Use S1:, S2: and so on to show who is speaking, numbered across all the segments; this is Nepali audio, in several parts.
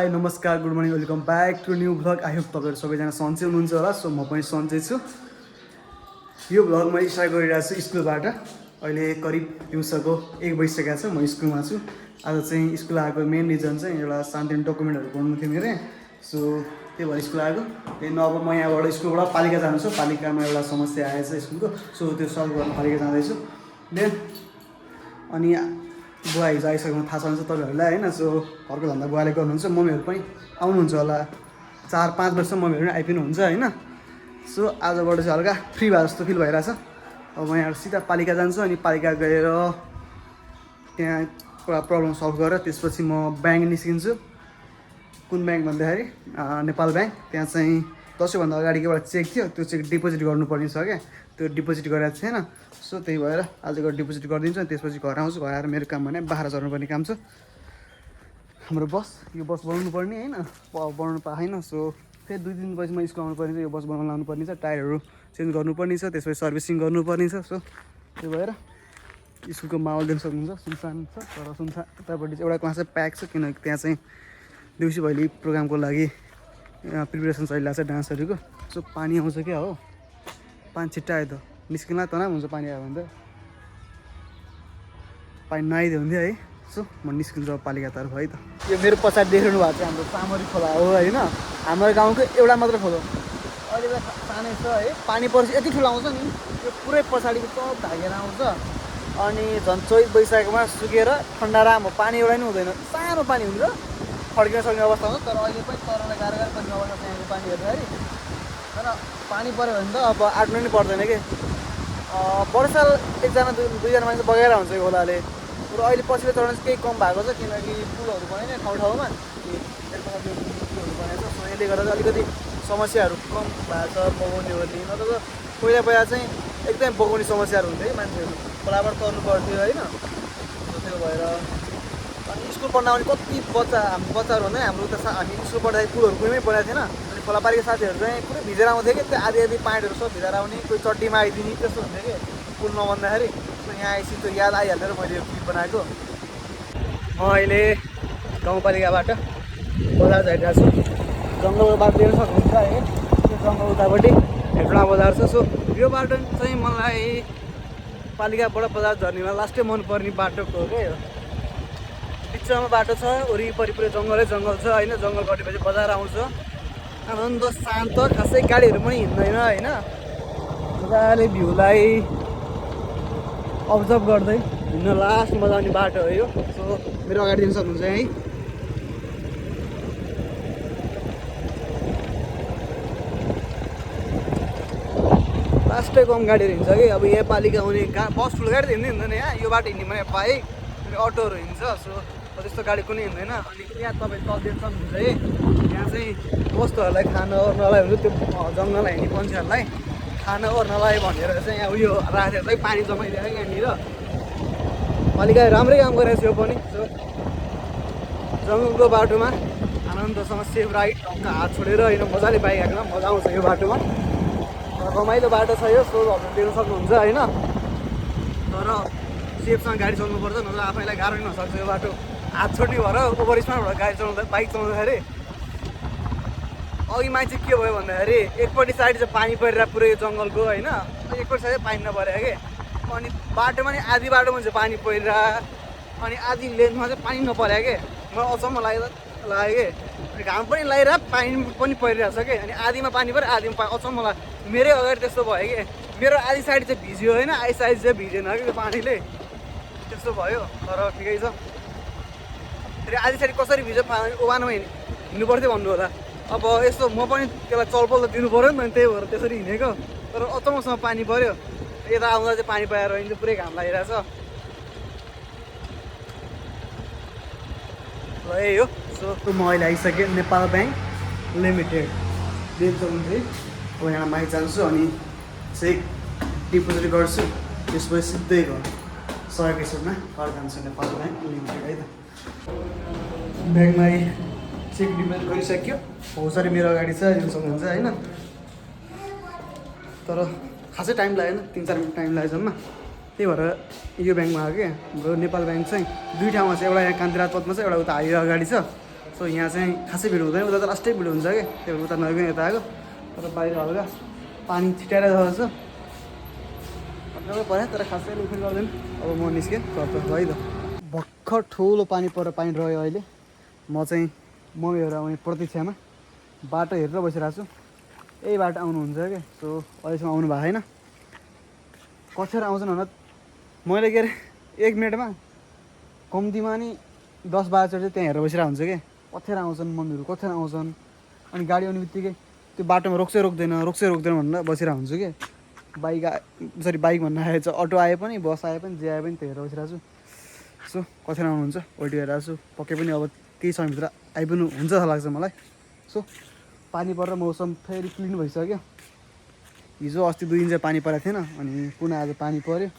S1: हाई नमस्कार good morning welcome back to new vlog. I hope तपाईँहरू सबैजना सन्चै हुनुहुन्छ होला। सो म पनि सन्चै छु। यो भ्लग मैले स्टार्ट गरिरहेको छु स्कुलबाट। अहिले करिब दिउँसोको 1 बजिसकेको छ। म स्कुलमा छु। आज चाहिँ स्कुल आएको मेन रिजन चाहिँ एउटा सानोतिनो डकुमेन्टहरू गर्नु थियो मेरो। सो त्यही भएर स्कुल आएको। त्यही नभए म यहाँबाट स्कुलबाट पालिका जानु छ। पालिकामा एउटा समस्या आएछ स्कुलको। सो त्यो सल्भ गर्न पालिका जाँदैछु। देन अनि बुवा हिजो आइसकेको थाहा छ तपाईँहरूलाई होइन। सो घरको धन्दा बुवाले गर्नुहुन्छ। मम्मीहरू पनि आउनुहुन्छ होला। 4-5 वर्षसम्म मम्मीहरू पनि आइपुग्नुहुन्छ होइन। सो आजबाट चाहिँ हल्का फ्री भए जस्तो फिल भइरहेछ। अब म यहाँ सिधा पालिका जान्छु। अनि पालिका गएर त्यहाँ एउटा प्रब्लम सल्भ गरेर त्यसपछि म ब्याङ्क निस्किन्छु। कुन ब्याङ्क भन्दाखेरि नेपाल ब्याङ्क। त्यहाँ चाहिँ दसैँभन्दा अगाडिको एउटा चेक थियो। त्यो चेक डिपोजिट गर्नुपर्ने छ क्या। त्यो डिपोजिट गरेको थिएन। सो त्यही भएर आज गएर डिपोजिट गरिदिन्छु। अनि त्यसपछि घर आउँछु। घर आएर मेरो काम भने बाह्र झर्नुपर्ने काम छ। हाम्रो बस यो बस बनाउनु पर्ने होइन। बनाउनु पाएन। सो फेरि 2 दिनपछि म स्कुल आउनु पर्ने छ। यो बस बनाउनु लानु पर्ने छ। टायरहरू चेन्ज गर्नुपर्ने छ। त्यसपछि सर्भिसिङ गर्नुपर्ने छ। सो त्यही भएर स्कुलको माहौल देख्न सक्नुहुन्छ। सुनसान छ। तर सुनसान उतापट्टि चाहिँ एउटा क्लास चाहिँ प्याक छ। किनकि त्यहाँ चाहिँ देउसी भैली प्रोग्रामको लागि प्रिपेरेसन चलिरहेको छ डान्सहरूको। सो पानी आउँछ क्या हो। पानी छिट्टा आयो त निस्किँला तनाव हुन्छ। पानी आयो भने त पानी नआइदियो हुन्थ्यो है। सो म निस्किन्छु पालिकातर्फ है त। यो मेरो पछाडि देख्नु भएको चाहिँ हाम्रो चामरी खोला हो होइन। हाम्रो गाउँको एउटा मात्र खोला अहिले त सानै छ है। पानी पर्छ यति ठुलो आउँछ नि। यो पुरै पछाडिको सब धागेर आउँछ। अनि झन् चैत वैशाखमा सुकेर ठन्डा राम्रो पानी एउटा नि हुँदैन। सानो पानी हुन्छ। फड्किन सक्ने अवस्था हुन्छ। तर अहिले पनि तरलाई गाह्रो गाह्रो पर्ने अवस्था छ यहाँको पानी हेर्दाखेरि। तर पानी पऱ्यो भने त अब आट्नु नै पर्दैन कि। वर्षा एकजना दुईजना मान्छे बगाएर हुन्छ यो खोलाले। र अहिले पछिल्लो चरण चाहिँ केही कम भएको छ। किनकि पुलहरू बनाएन ठाउँ ठाउँमा पुलहरू बनाएको छ। सो यसले गर्दा चाहिँ अलिकति समस्याहरू कम भएको छ बगाउने ओर्ने। नत्र त पहिला पहिला चाहिँ एकदमै बगाउने समस्याहरू हुन्थ्यो है। मान्छेहरू खोलाबाट तर्नु पर्थ्यो होइन। त्यो भएर अनि स्कुल पढ्न आउने कति बच्चा हाम्रो बच्चाहरू हुँदैन। हाम्रो उता हामी स्कुल पढ्दाखेरि पुलहरू कुनै बनाएको थिएन। अनि खोलापारीको साथीहरू चाहिँ पुरै भिजेर आउँथ्यो कि। त्यो आधी आधी पाइन्टहरू सब भिजेर आउने। कोही चड्डीमा आइदिने त्यस्तो हुन्थ्यो कि पुल नबन्दाखेरि। यहाँ आएपछि त्यो याद आइहालेर मैले यो क्लिप बनाएको। म अहिले गाउँपालिकाबाट बजार झरिरहेको छु। जङ्गलको बाटो देख्न सक्नुहुन्छ है। त्यो जङ्गल उतापट्टि हेटौँडा बजार छ। सो यो बाटो चाहिँ मलाई पालिकाबाट बजार झर्नेमा लास्टै मनपर्ने बाटोको हो क्या यो। बिचमा बाटो छ। वरिपरि पुरै जङ्गलै जङ्गल छ होइन। जङ्गल कटेपछि बजार आउँछ। आनन्द शान्त खासै गाडीहरू पनि हिँड्दैन होइन। मजाले भ्यूलाई अब्जर्भ गर्दै हिँड्न लास्ट मजा आउने बाटो हो यो। सो मेरो अगाडि दिन सक्नुहुन्छ है। लास्टै कम गाडीहरू हिँड्छ कि। अब यहाँ पालिका आउने बस ठुलो गाडी त हिँड्दैन यहाँ। यो बाटो हिँड्ने भने बाइक अनि अटोहरू हिँड्छ। सो त्यस्तो गाडी कुनै हिँड्दैन। अनि यहाँ तपाईँ तल देख्न सक्नुहुन्छ है। यहाँ चाहिँ वस्तुहरूलाई खान ओर्नलाई हुन्छ। त्यो जङ्गल हिँड्ने मान्छेहरूलाई खान ओर्नलाई भनेर चाहिँ यहाँ उयो राखेर चाहिँ पानी जमाइदिएर यहाँनिर पालिकाले राम्रै काम गरेको छ यो पनि। सो जङ्गलको बाटोमा आनन्दसँग सेफ राइड ढङ्ग हात छोडेर होइन मजाले बाइक हाक्न मजा आउँछ यो बाटोमा। रमाइलो बाटो छ यो। सो हजुर देख्न सक्नुहुन्छ होइन। तर सेफसँग गाडी चलाउनुपर्छ। नत्र आफैलाई गाह्रो नै हुनसक्छ यो बाटो। हात छोड्ने भएर ओभर स्पिडबाट गाडी चलाउँदा बाइक चलाउँदाखेरि अघि मान्छे के भयो भन्दाखेरि एकपट्टि साइड चाहिँ पानी परिरहेको पुरै जङ्गलको होइन। एकपट्टि साइड पानी नपरेको कि। अनि बाटोमा नि आधी बाटोमा चाहिँ पानी परिरहेको अनि आधी लेन्थमा चाहिँ पानी नपरेको कि। मलाई अचम्म लाग्यो कि घाम पनि लगाइरहेको पानी पनि परिरहेको छ कि। अनि आधीमा पानी पऱ्यो आधीमा अचम्म लाग्यो। मेरै अगाडि त्यस्तो भयो कि। मेरो आधी साइड चाहिँ भिज्यो होइन। आधी साइड चाहिँ भिजेन कि त्यो पानीले त्यस्तो भयो। तर ठिकै छ। फेरि आधी साइड कसरी भिज्यो ओभानमा हिँड्नु पर्थ्यो भन्नु होला। अब यस्तो म पनि त्यसलाई चलपल त दिनु पऱ्यो नि त। त्यही भएर त्यसरी हिँडेको। तर अचम्मसँग पानी पऱ्यो। यता आउँदा चाहिँ पानी पाएर हिँड्नु पुरै घाम लागिरहेछ। ल यही हो। सो म अहिले आइसकेँ नेपाल ब्याङ्क लिमिटेड देख्न सक्नुहुन्छ है। अब यहाँ माथि जान्छु अनि चेक डिपोजिट गर्छु। त्यसपछि सिधै घर सकेको छुमा घर जान्छु नेपाल ब्याङ्क लिमिटेड है त। ब्याङ्कमा चेक डिपोजिट गरिसक्यो। भौसरी मेरो अगाडि छ हेर्नु सक्नुहुन्छ होइन। तर खासै टाइम लागेन। 3-4 मिनट टाइम लाग्यो जम्मा। त्यही भएर यो ब्याङ्कमा आएको क्या। हाम्रो नेपाल ब्याङ्क चाहिँ 2 ठाउँमा छ। एउटा यहाँ कान्तिराज पथमा छ। एउटा उता हाइवे अगाडि छ। सो यहाँ चाहिँ खासै भिड हुँदैन, उता त लास्टै भिड हुन्छ कि त्यही भएर उता नगइकन यता आएको। तर बाहिर हल्का पानी छिटाएर जाँदैछ हल्का पऱ्यो, तर खासै उफिल गर्दैन। अब म निस्केँ तर्फ है त। भर्खर ठुलो पानी परेर पानी रह्यो अहिले। म चाहिँ मम्मीहरू आउने प्रतीक्षामा बाटो हेरेर बसिरहेको छु। यही बाटो आउनुहुन्छ क्या। सो अहिलेसम्म आउनु भएको छैन। कतिखेर आउँछन् भन्दा मैले के अरे 1 मिनटमा कम्तीमा नि 10-12 चोटि चाहिँ त्यहाँ हेरेर बसिरहेको हुन्छु कि कतिखेर आउँछन् मम्मीहरू, कतिखेर आउँछन्। अनि गाडी आउने बित्तिकै त्यो बाटोमा रोक्छ रोक्दैन भनेर बसिरहेको हुन्छु कि। बाइक भन्न आए चाहिँ अटो आए पनि, बस आए पनि, जे आए पनि त्यही हेरेर बसिरहेको छु। सो कतिखेर आउनुहुन्छ वेट गरिरहेको छु। पक्कै पनि अब केही समयभित्र आइपुग्नु हुन्छ जस्तो लाग्छ मलाई। सो पानी परेर मौसम फेरि क्लिन भइसक्यो। हिजो अस्ति 2 दिन चाहिँ पानी परेको थिएन, अनि पुनः आज पानी पऱ्यो।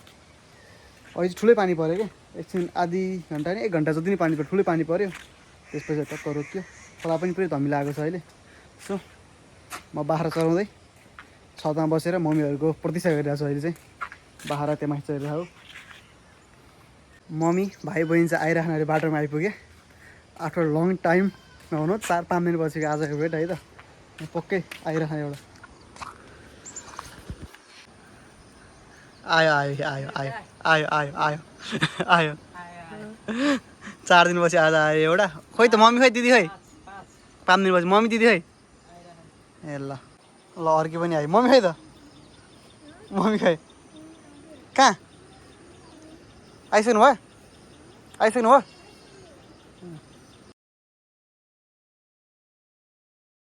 S1: अहिले चाहिँ ठुलै पानी पऱ्यो क्या। एकछिन आधी घन्टा नि 1 घन्टा जति नै पानी पऱ्यो, ठुलै पानी पऱ्यो। त्यसपछि टक्क रोक्यो। खोला पनि पुरै धमिलो आएको छ अहिले। सो म बाख्रा चराउँदै छतमा बसेर मम्मीहरूको प्रतीक्षा गरिरहेको छु अहिले चाहिँ। बाख्रा त्यहाँ माथि चरिरहेको हो। मम्मी भाइ बहिनी चाहिँ आइराख्नु अहिले बाटोमा आइपुगेँ। आफ्टर लङ टाइम नहुनु 4-5 दिन पछिको आजको भेट है त। पक्कै आइराख्नु एउटा आयो आयो आयो आयो आयो आयो आयो आयो 4 दिन पछि आज आयो एउटा। खोइ त मम्मी, खोइ दिदी, खोइ 5 दिन पछि मम्मी दिदी, खोइ ए ल ल अर्की पनि आयो। मम्मी खोइ त, मम्मी खोइ कहाँ आइसक्नु भयो?